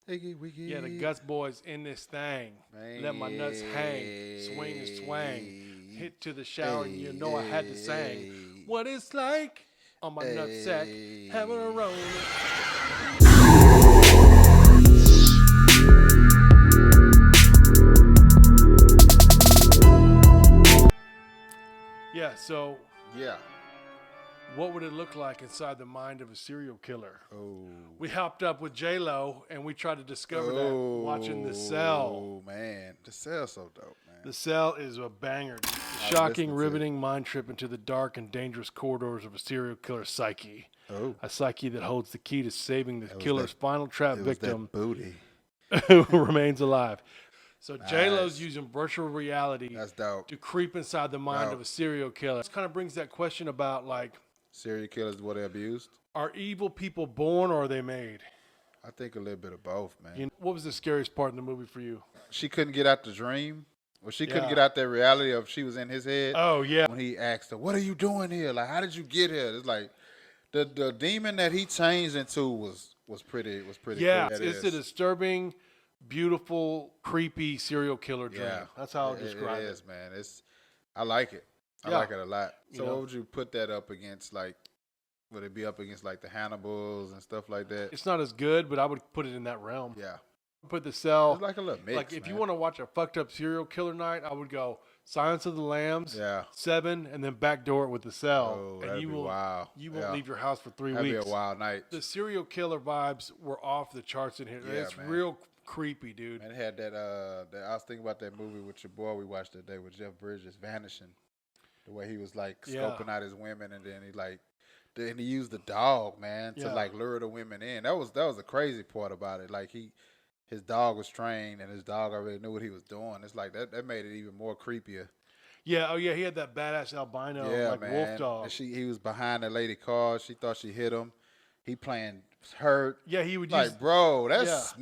Iggy Wiggy. Yeah, the Guts boys in this thing. Man. Let my nuts hang, swing and swang. Hit to the shower, and you know I had to sing. What it's like on my nutsack, having a roll. Yeah, so Yeah. what would it look like inside the mind of a serial killer? Oh. We hopped up with J-Lo, and we tried to discover that watching The Cell. Oh, man. The Cell's so dope, man. The Cell is a banger. Dude. Shocking, riveting mind trip into the dark and dangerous corridors of a serial killer's psyche. Oh. A psyche that holds the key to saving the killer's final trap victim booty. who remains alive. So J-Lo's using virtual reality to creep inside the mind of a serial killer. This kind of brings that question about, like, serial killers, were they abused? Are evil people born or are they made? I think a little bit of both, man. You know, what was the scariest part in the movie for you? She couldn't get out the dream. Well, she couldn't get out that reality of she was in his head. Oh, yeah. When he asked her, what are you doing here? Like, how did you get here? It's like the demon that he changed into was pretty yeah, cool. It's a disturbing, beautiful, creepy serial killer dream. Yeah. That's how I'll describe it. It is, man. I like it. I like it a lot. So what would you put that up against? Like, would it be up against like the Hannibals and stuff like that? It's not as good, but I would put it in that realm. Yeah. Put The Cell. It's like a little mix, like if you want to watch a fucked up serial killer night, I would go Silence of the Lambs, 7, and then backdoor it with The Cell. Oh, and that'd be wild. You won't leave your house for 3 That'd weeks. be a wild night. The serial killer vibes were off the charts in here. Yeah, it's man. real creepy, dude. And it had that, I was thinking about that movie with your boy we watched that day with Jeff Bridges, Vanishing. The way he was like scoping out his women, and then he used the dog, man, to like lure the women in. That was the crazy part about it. Like his dog was trained, and his dog already knew what he was doing. It's like that made it even more creepier. Yeah, oh yeah, he had that badass albino wolf dog. And he was behind the lady car. She thought she hit him. He playing hurt. Yeah, he would like, bro, that's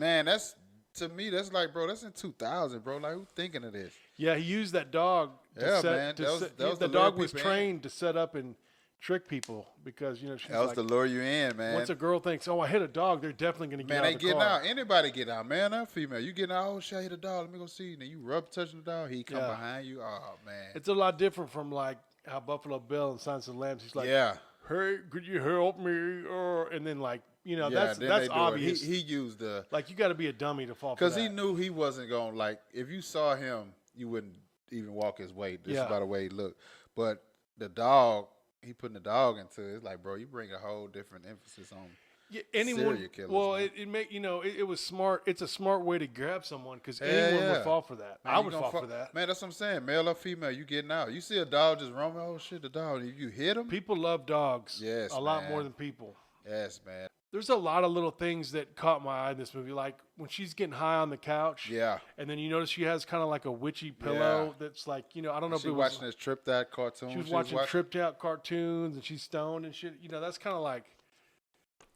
to me, that's like, bro, that's in 2000, bro. Like, who's thinking of this? Yeah, he used that dog. The dog was trained to set up and trick people because, you know, she's to lure you in, man. Once a girl thinks, oh, I hit a dog, they're definitely going to get out of the car. Out. Anybody get out, man or female. You getting out, oh, shit, I hit a dog. Let me go see. And then you touching the dog. He come behind you. Oh, man. It's a lot different from, like, how Buffalo Bill and Silence of the Lambs, he's like, hey, could you help me? And then, like, you know, that's obvious. He used the... Like, you got to be a dummy to fall for that. Because he knew he wasn't going to, like, if you saw him, you wouldn't even walk his way. Just by the way he looked. But the dog, he putting the dog into it. It's like, bro, you bring a whole different emphasis on serial killers. Well, it was smart. It's a smart way to grab someone because anyone would fall for that. Man, I would fall for that. Man, that's what I'm saying. Male or female, you getting out. You see a dog just roaming, oh, shit, the dog. If you hit him. People love dogs. Yes, a lot more than people. Yes, man. There's a lot of little things that caught my eye in this movie, like when she's getting high on the couch. Yeah. And then you notice she has kind of like a witchy pillow that's like, you know, I don't know if it was... watching this tripped out cartoon. She was watching tripped out cartoons and she's stoned and shit. You know, that's kind of like...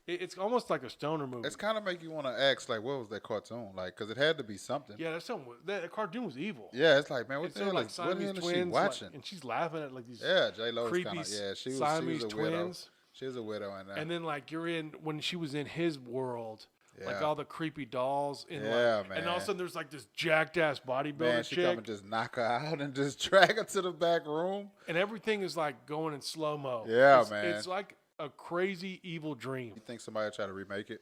It's almost like a stoner movie. It's kind of make you want to ask, like, what was that cartoon? Like, because it had to be something. Yeah, that cartoon was evil. Yeah, it's like, man, what the hell is she watching? And she's laughing at like these J-Lo's creepy kind of, she was a twins. She was a widow in that. And then, like, when she was in his world, like all the creepy dolls. Man. And all of a sudden, there's like this jacked ass bodybuilder she chick. come and just knock her out and just drag her to the back room. And everything is like going in slow mo. Yeah, man. It's like a crazy evil dream. You think somebody will try to remake it?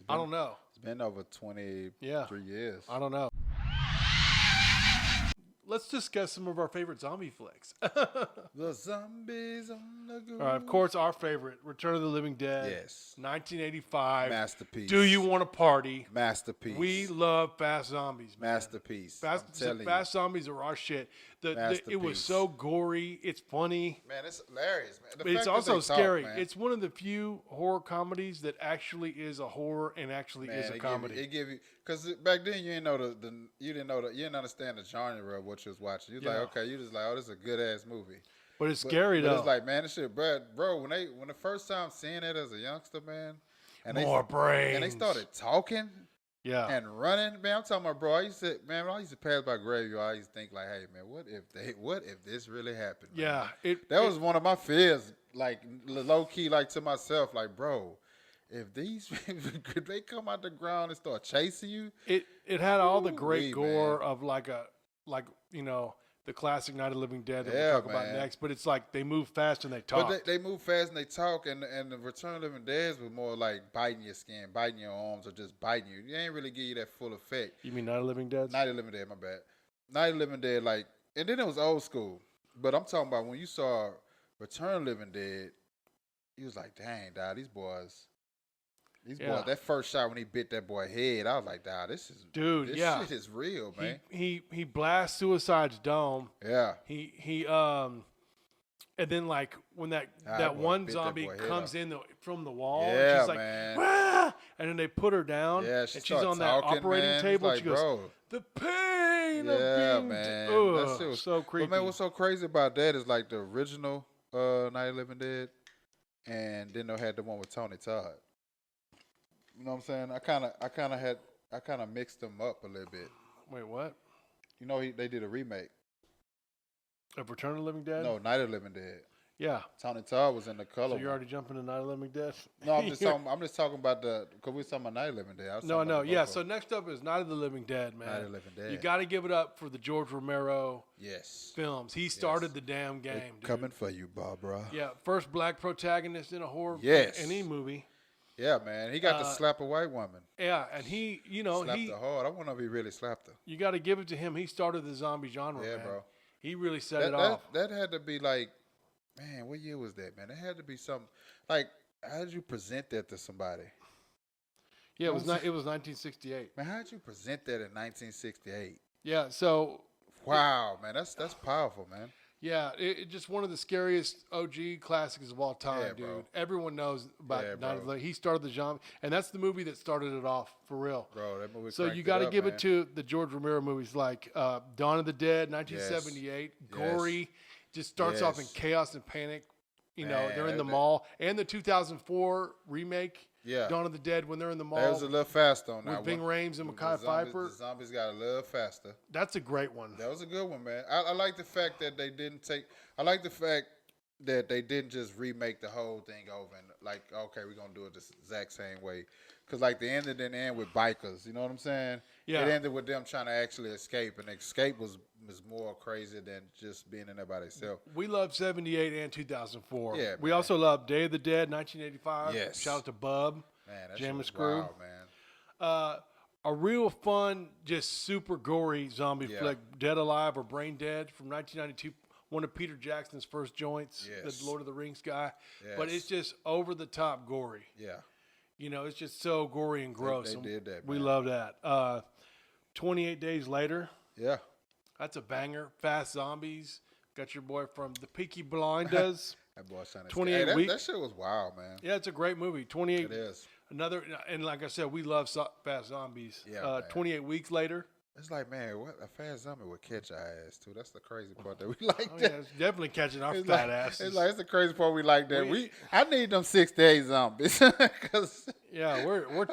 I don't know. It's been over 23 years. I don't know. Let's discuss some of our favorite zombie flicks. The zombies on the go. All right, of course, our favorite, Return of the Living Dead. Yes. 1985. Masterpiece. Do you want to party? Masterpiece. We love fast zombies, man. Masterpiece. Fast zombies are our shit. It was so gory. It's funny. Man, it's hilarious, man. But it's also scary. It's one of the few horror comedies that actually is a horror and actually is a comedy. It give you because back then you didn't know you didn't understand the genre of what you was watching. You was like, okay, you just like, oh, this is a good ass movie. But it's scary though. It's like, man, this shit, bro. When the first time seeing it as a youngster, man, and brains, and they started talking. Yeah. And running, man. I'm talking about, bro. I used to pass by graveyard. I used to think like, hey, man, what if this really happened? Man? Yeah. That was one of my fears, like low key, like to myself, like, bro, if could they come out the ground and start chasing you? It had all the great gore, man, of like the classic Night of the Living Dead that we'll talk about next. But it's like they move fast and they talk. But they move fast and they talk, and the Return of the Living Dead was more like biting your skin, biting your arms, or just biting you. They ain't really give you that full effect. You mean Night of the Living Dead? Night of the Living Dead, my bad. Night of the Living Dead, like, and then it was old school. But I'm talking about when you saw Return of the Living Dead, you was like, dang, dog, these boys, that first shot when he bit that boy head, I was like, dog, this shit is real, man. He blasts Suicide's dome. Yeah. He and then like when that one zombie comes in from the wall, and she's like, man. Wah! And then they put her down, and she's on that operating table. Like, she goes, bro, the pain of being, man. That shit was so creepy. But man, what's so crazy about that is like the original Night of the Living Dead, and then they had the one with Tony Todd. You know what I'm saying? I kind of mixed them up a little bit. Wait, what? You know, they did a remake of Return of the Living Dead. No, Night of the Living Dead. Yeah, Tony Todd was in the color. So you're already jumping to Night of the Living Dead? No, I'm just talking about because we're talking about Night of the Living Dead. No, yeah. So next up is Night of the Living Dead, man. Night of the Living Dead. You got to give it up for the George Romero. Yes. Films. He started the damn game. Dude. Coming for you, Barbara. Yeah, first black protagonist in a horror. Any movie. Yeah, man. He got to slap a white woman. Yeah, and he, slapped her hard. I wonder if he really slapped her. You got to give it to him. He started the zombie genre, man. Bro. He really set it off. That had to be like, man, what year was that, man? It had to be something. Like, how did you present that to somebody? Yeah, it was 1968. Man, how did you present that in 1968? Yeah, so. Wow, man. That's powerful, man. Yeah, it's just one of the scariest OG classics of all time, dude. Bro. Everyone knows about Night of the Living. He started the genre, and that's the movie that started it off for real. Bro, that movie. So you got to give it to the George Romero movies like Dawn of the Dead, 1978, gory, just starts off in chaos and panic. They're in the mall, and the 2004 remake. Yeah. Dawn of the Dead when they're in the mall. That was a little faster on that with Ving Rhames and Mekhi Phifer. The zombies got a little faster. That's a great one. That was a good one, man. I like the fact that they didn't just remake the whole thing over and like, okay, we're going to do it the exact same way. Because like the end didn't end with bikers. You know what I'm saying? Yeah. It ended with them trying to actually escape. And escape was more crazy than just being in there by themselves. We love 78 and 2004. Yeah, we also love Day of the Dead, 1985. Yes. Shout out to Bub. Man, that Jamis Crew. Wild, man. A real fun, just super gory zombie flick, Dead Alive or Brain Dead from 1992. One of Peter Jackson's first joints, the Lord of the Rings guy. Yes. But it's just over the top gory. Yeah. It's just so gory and gross. They did that, man. We love that. 28 Days Later. Yeah. That's a banger. Fast Zombies. Got your boy from The Peaky Blinders. That boy sounded 28 weeks. That shit was wild, man. Yeah, it's a great movie. 28. It is. And like I said, we love Fast Zombies. Yeah, 28 Weeks Later. It's like, man, what a fast zombie would catch our ass too. That's the crazy part that we like. That. Yeah, it's definitely catching our fat asses. It's the crazy part we like that. I need them 6 to 8 zombies. Cause we're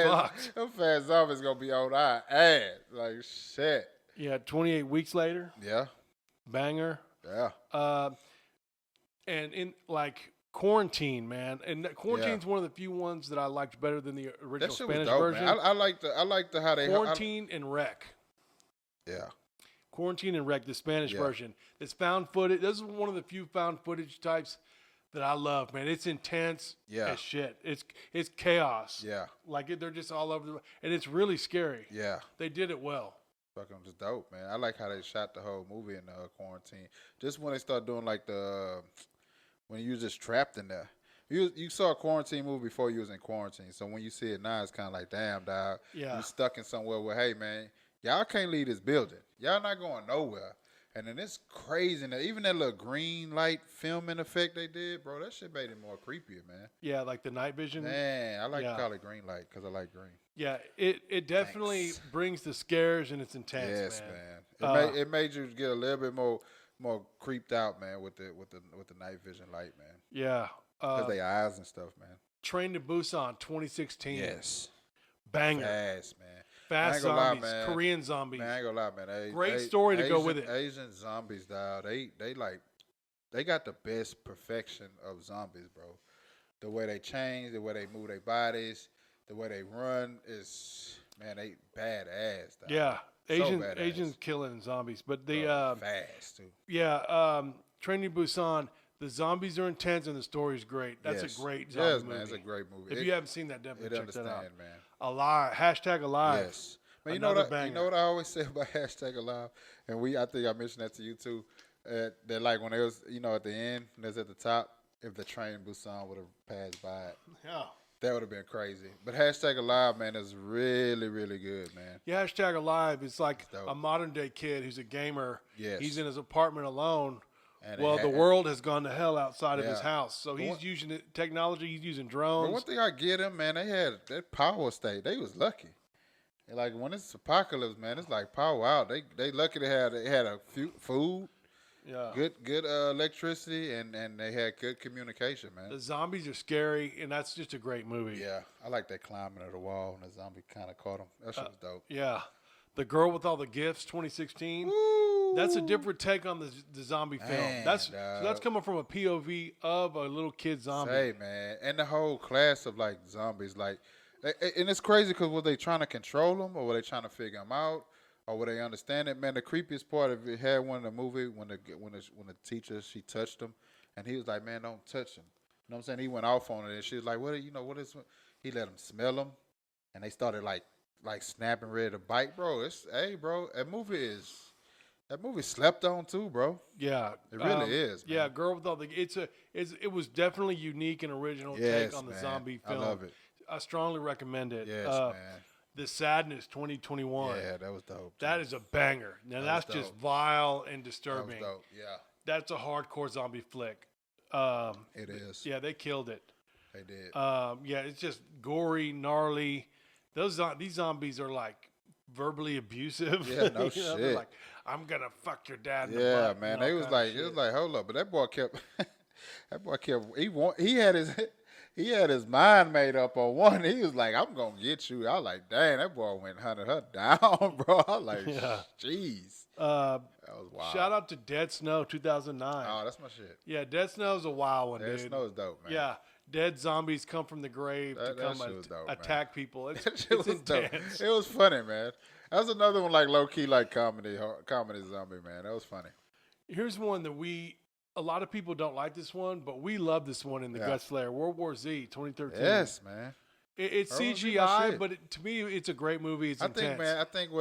fucked. Them fast zombies gonna be on our ass like shit. Yeah, 28 Weeks Later. Yeah, banger. Yeah. And in like Quarantine, man, and Quarantine's one of the few ones that I liked better than the original Spanish version. Man. I like the how they Quarantine and Wreck. Yeah. Quarantine and Wreck, the Spanish version. It's found footage. This is one of the few found footage types that I love, man. It's intense as shit. It's chaos. Yeah. Like they're just all over and it's really scary. Yeah. They did it well. Fucking just dope, man. I like how they shot the whole movie in Quarantine. Just when they start doing like when you just trapped in there. You saw a quarantine movie before you was in quarantine. So when you see it now, it's kind of like, damn, dog. Yeah. You stuck in somewhere where, hey, man, y'all can't leave this building. Y'all not going nowhere. And then it's crazy. And even that little green light filming effect they did, bro, that shit made it more creepier, man. Yeah, like the night vision. Man, I like to call it green light because I like green. Yeah, it definitely brings the scares and it's intense, yes, man. It made you get a little bit more creeped out, man, with the night vision light, man. Yeah. Because they eyes and stuff, man. Train to Busan, 2016. Yes. Banger. Fast, man. Fast zombies, lie, Korean zombies. Man, I ain't gonna lie, man. Great story to go with it. Asian zombies, dog. They got the best perfection of zombies, bro. the way they change, the way they move their bodies, the way they run is, man, they badass. Dog. Yeah, Badass. Asians killing zombies, but the fast too. Yeah, Train to Busan. The zombies are intense and the story is great. That's a great zombie movie. Man, it's a great movie. If you haven't seen that, definitely check that out. Man. Alive. Hashtag alive. Yes. Man, you know what I always say about hashtag alive, and I think I mentioned that to you too. That like when it was, at the end, there's at the top. If the train Busan would have passed by it, yeah, that would have been crazy. But hashtag alive, man, is really, really good, man. Yeah, hashtag alive is like a modern day kid who's a gamer. Yes. He's in his apartment alone. And the world has gone to hell outside of his house. So he's using technology. He's using drones. But one thing I get him, man, they had that power state. They was lucky. Like when it's apocalypse, man, it's like power out. They lucky they had a few food, good electricity, and they had good communication, man. The zombies are scary, and that's just a great movie. Yeah, I like that climbing of the wall, and the zombie kind of caught him. That shit was dope. Yeah, The Girl with All the Gifts, 2016. Woo! That's a different take on the zombie film. Man, that's coming from a POV of a little kid zombie. Hey, man, and the whole class of like zombies, like. And it's crazy because were they trying to control them, or were they trying to figure them out, or were they understand it? Man, the creepiest part of it had one in the movie when the teacher, she touched him, and he was like, "Man, don't touch him." You know what I'm saying? He went off on it, and she was like, "What is?" He let him smell him, and they started like snapping, ready to bite, bro. Bro, that movie slept on too, bro. Yeah, it really is. Man. Yeah, Girl with All the it was definitely unique and original take on the zombie film. I love it. I strongly recommend it. Yes, man. The Sadness 2021. Yeah, that was dope. That is a banger. Now that's just vile and disturbing. That was dope. Yeah. That's a hardcore zombie flick. It is. Yeah, they killed it. They did. Yeah, it's just gory, gnarly. These zombies are like verbally abusive. Yeah, no shit. They're like, I'm gonna fuck your dad in the butt. Yeah, man. It was like hold up, but that boy kept he had his mind made up on one. He was like, I'm going to get you. I was like, dang, that boy went hunting her down, bro. I was like, jeez. That was wild. Shout out to Dead Snow 2009. Oh, that's my shit. Yeah, Dead Snow is a wild one, dude. Dead Snow is dope, man. Yeah, dead zombies come from the grave to come attack people. It's intense. Dope. It was funny, man. That was another one like low-key like comedy zombie, man. That was funny. Here's one that a lot of people don't like this one, but we love this one in the Gut Slayer, World War Z, 2013. Yes, man. It's CGI, but to me, it's a great movie. It's intense. I think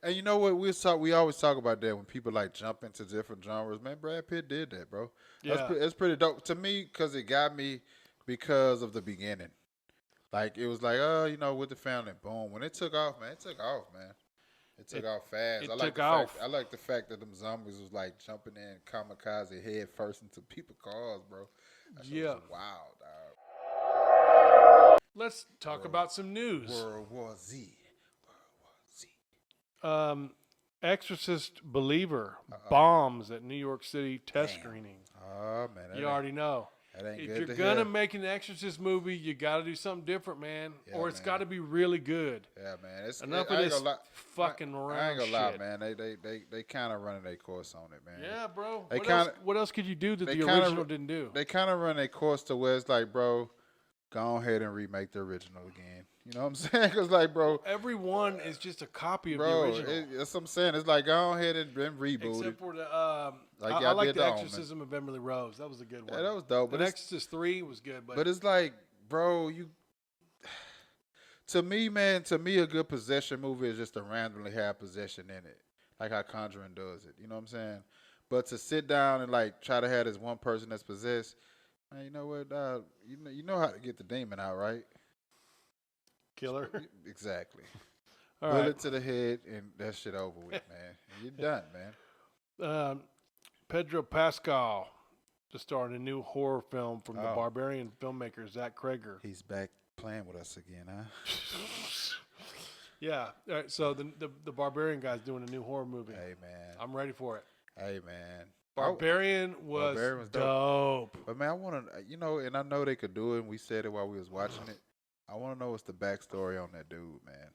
and you know what we always talk about that when people like jump into different genres. Man, Brad Pitt did that, bro. Yeah. That's pretty dope to me because it got me because of the beginning. Like it was like, with the family, boom. When it took off, man, it took off fast. I like the fact that them zombies was like jumping in kamikaze head first into people's cars, bro. That shit was wild, dog. Let's talk about some news. World War Z. Exorcist Believer bombs at New York City test screening. Oh, man. You already know. If you're going to make an Exorcist movie, you got to do something different, man. Yeah, or it's got to be really good. Yeah, man. Enough of this fucking around I ain't gonna lie, shit. man. They kind of running their course on it, man. Yeah, bro. What else could you do that the original didn't do? They kind of run their course to where it's like, bro, go ahead and remake the original again. You know what I'm saying? Because, like, bro. Every one is just a copy of the original. That's what I'm saying. It's like, go ahead and reboot Except it. for the, I like the Exorcism of Emily Rose. That was a good one. Yeah, that was dope. The Exorcist 3 was good. But it's like, bro, to me, a good possession movie is just to randomly have possession in it. Like how Conjuring does it. You know what I'm saying? But to sit down and, like, try to have this one person that's possessed, man, you know what? You know how to get the demon out, right? Killer. Exactly. All Bullet to the head and that shit over with, man. You're done, man. Pedro Pascal to star in a new horror film from the Barbarian filmmaker Zach Cregger. He's back playing with us again, huh? Yeah. All right, so the Barbarian guy's doing a new horror movie. Hey, man. I'm ready for it. Hey, man. Barbarian was dope. But, man, I want to, and I know they could do it, and we said it while we was watching it. I want to know what's the backstory on that dude, man.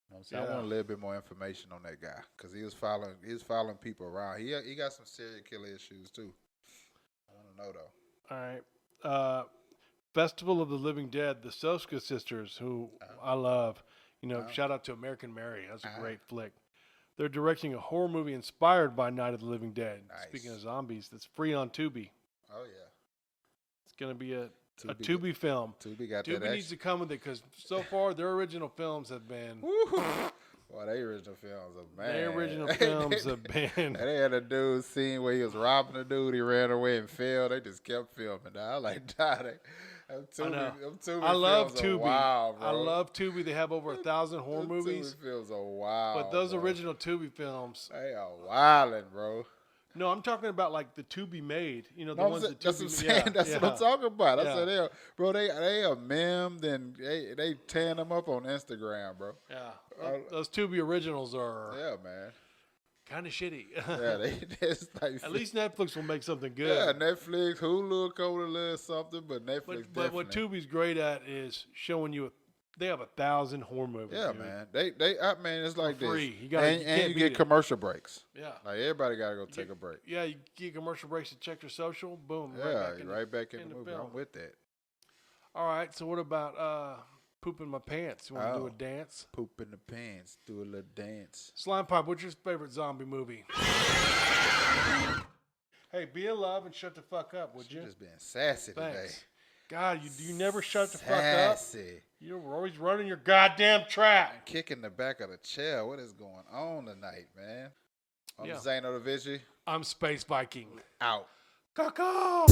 You know what I'm saying? I want a little bit more information on that guy because he was following people around. He got some serial killer issues too. I want to know though. All right. Festival of the Living Dead, the Soska sisters, who I love. Shout out to American Mary. That's a great flick. They're directing a horror movie inspired by Night of the Living Dead. Nice. Speaking of zombies, that's free on Tubi. Oh, yeah. It's going to be a Tubi film. Tubi needs to come with it because so far their original films have been... Well, they original films are man. Their original films have been... They had a dude scene where he was robbing a dude. He ran away and fell. They just kept filming. I like, I love Tubi. Wow, bro. I love Tubi. They have over 1,000 horror movies. Tubi films are wild. But those original Tubi films, they are wildin', bro. No, I'm talking about like the Tubi made. The ones that Tubi that's what I'm saying. That's what I'm talking about. I said, they are memed and they tearing them up on Instagram, bro. Yeah, those Tubi originals are. Yeah, man. Kind of shitty. It's like, at least Netflix will make something good. Yeah, Netflix, Hulu, code a little something, but Netflix. But what Tubi's great at is showing you. They have 1,000 horror movies. Yeah, dude. man. They it's like for free. You get commercial breaks. Yeah. Like everybody got to go take a break. Yeah, you get commercial breaks to check your social. Boom. Yeah, right back in the movie. I'm with that. All right. So what about pooping my pants? You want to do a dance? Poop in the pants. Do a little dance. Slime Pipe, what's your favorite zombie movie? Hey, be in love and shut the fuck up, would you? Just being sassy today. God, you never shut the fuck up. Sassy. You're always running your goddamn track. Kicking the back of the chair. What is going on tonight, man? I'm Zano the Vigi. I'm Space Viking. Out. Caw-caw.